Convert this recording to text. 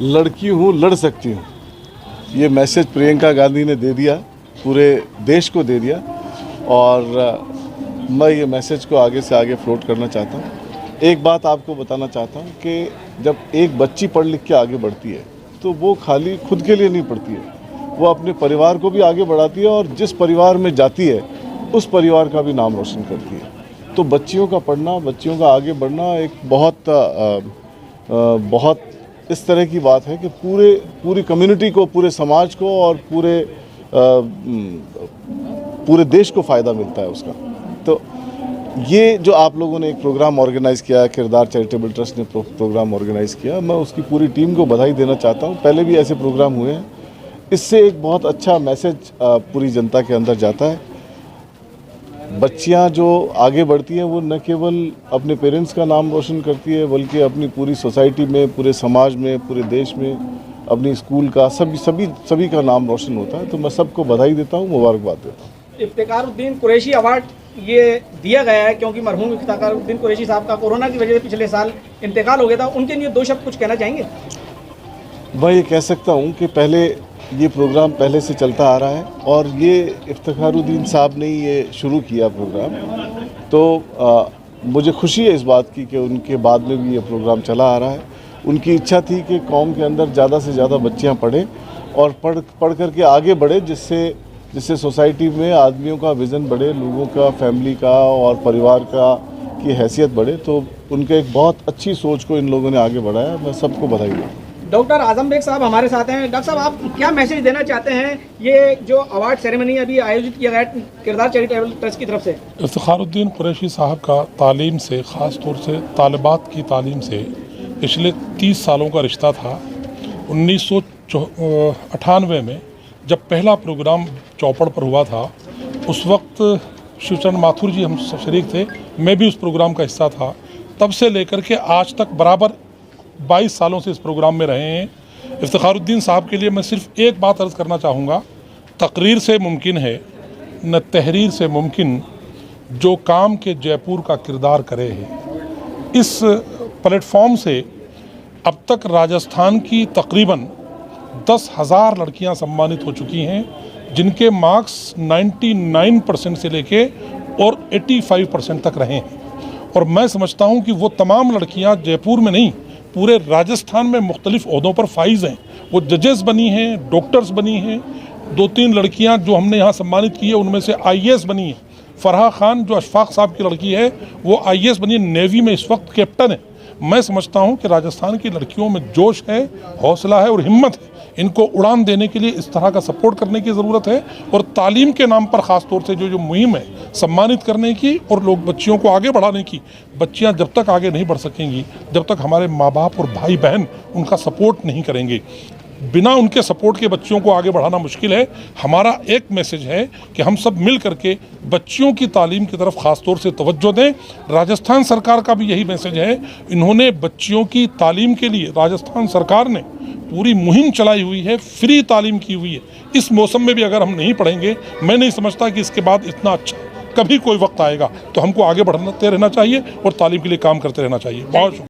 लड़की हूँ, लड़ सकती हूँ। ये मैसेज प्रियंका गांधी ने दे दिया, पूरे देश को दे दिया, और मैं ये मैसेज को आगे से आगे फ्लोट करना चाहता हूँ। एक बात आपको बताना चाहता हूँ कि जब एक बच्ची पढ़ लिख के आगे बढ़ती है तो वो खाली खुद के लिए नहीं पढ़ती है, वो अपने परिवार को भी आगे बढ़ाती है, और जिस परिवार में जाती है उस परिवार का भी नाम रोशन करती है। तो बच्चियों का पढ़ना, बच्चियों का आगे बढ़ना एक बहुत इस तरह की बात है कि पूरी कम्युनिटी को, पूरे समाज को और पूरे देश को फ़ायदा मिलता है उसका। तो ये जो आप लोगों ने एक प्रोग्राम ऑर्गेनाइज़ किया, किरदार चैरिटेबल ट्रस्ट ने प्रोग्राम ऑर्गेनाइज़ किया, मैं उसकी पूरी टीम को बधाई देना चाहता हूँ। पहले भी ऐसे प्रोग्राम हुए हैं। इससे एक बहुत अच्छा मैसेज पूरी जनता के अंदर जाता है। बच्चियां जो आगे बढ़ती हैं वो न केवल अपने पेरेंट्स का नाम रोशन करती है, बल्कि अपनी पूरी सोसाइटी में, पूरे समाज में, पूरे देश में, अपनी स्कूल का, सभी का नाम रोशन होता है। तो मैं सबको बधाई देता हूँ, मुबारकबाद देता हूँ। इफ्तिखारुद्दीन कुरैशी अवार्ड ये दिया गया है क्योंकि मरहूम इफ्तिखारुद्दीन कुरैशी साहब का कोरोना की वजह से पिछले साल इंतकाल हो गया था। उनके लिए 2 शब्द कुछ कहना चाहेंगे? मैं ये कह सकता हूँ कि पहले ये प्रोग्राम पहले से चलता आ रहा है, और ये इफ्तिखारुद्दीन साहब ने ये शुरू किया प्रोग्राम। तो मुझे खुशी है इस बात की कि उनके बाद में भी ये प्रोग्राम चला आ रहा है। उनकी इच्छा थी कि कौम के अंदर ज़्यादा से ज़्यादा बच्चियाँ पढ़ें और पढ़ करके आगे बढ़े, जिससे सोसाइटी में आदमियों का विज़न बढ़े, लोगों का, फैमिली का और परिवार का की हैसियत बढ़े। तो उनके एक बहुत अच्छी सोच को इन लोगों ने आगे बढ़ाया। मैं सबको बधाई दूँ। डॉक्टर आजम बेग साहब हमारे साथ हैं। डॉक्टर साहब, आप क्या मैसेज देना चाहते हैं? ये जो अवार्ड सेरेमनी अभी आयोजित किया गया किरदार चैरिटेबल ट्रस्ट की तरफ से, इफ्तिखारुद्दीन कुरैशी साहब का तालीम से, ख़ास तौर से तालिबात की तालीम से पिछले 30 सालों का रिश्ता था। 1998 में जब पहला प्रोग्राम चौपड़ पर हुआ था, उस वक्त शिवचरण माथुर जी हम शरीक थे, मैं भी उस प्रोग्राम का हिस्सा था। तब से लेकर के आज तक बराबर 22 सालों से इस प्रोग्राम में रहे हैं। इफ्तिखारुद्दीन साहब के लिए मैं सिर्फ एक बात अर्ज़ करना चाहूँगा, तकरीर से मुमकिन है न तहरीर से मुमकिन, जो काम के जयपुर का किरदार करे है। इस प्लेटफॉर्म से अब तक राजस्थान की तकरीबन 10,000 लड़कियां सम्मानित हो चुकी हैं, जिनके मार्क्स 99% से लेके और 85% तक रहे हैं। और मैं समझता हूं कि वो तमाम लड़कियां जयपुर में नहीं, पूरे राजस्थान में मुख्तलिफ ओहदों पर फाइज हैं। वो जजेस बनी हैं, डॉक्टर्स बनी हैं। 2-3 लड़कियां जो हमने यहाँ सम्मानित की है, उनमें से IAS बनी है। फरहा खान जो अशफाक साहब की लड़की है, वो IAS बनी है, नेवी में इस वक्त कैप्टन है। मैं समझता हूं कि राजस्थान की लड़कियों में जोश है, हौसला है और हिम्मत है। इनको उड़ान देने के लिए इस तरह का सपोर्ट करने की ज़रूरत है। और तालीम के नाम पर ख़ास तौर से जो मुहिम है सम्मानित करने की और लोग बच्चियों को आगे बढ़ाने की, बच्चियां जब तक आगे नहीं बढ़ सकेंगी, जब तक हमारे माँ बाप और भाई बहन उनका सपोर्ट नहीं करेंगे, बिना उनके सपोर्ट के बच्चियों को आगे बढ़ाना मुश्किल है। हमारा एक मैसेज है कि हम सब मिल करके बच्चियों की तालीम की तरफ ख़ास तौर से तवज्जो दें। राजस्थान सरकार का भी यही मैसेज है। इन्होंने बच्चियों की तालीम के लिए, राजस्थान सरकार ने पूरी मुहिम चलाई हुई है, फ्री तालीम की हुई है। इस मौसम में भी अगर हम नहीं पढ़ेंगे, मैं नहीं समझता कि इसके बाद इतना अच्छा कभी कोई वक्त आएगा। तो हमको आगे बढ़ते रहना चाहिए और तालीम के लिए काम करते रहना चाहिए। बहुत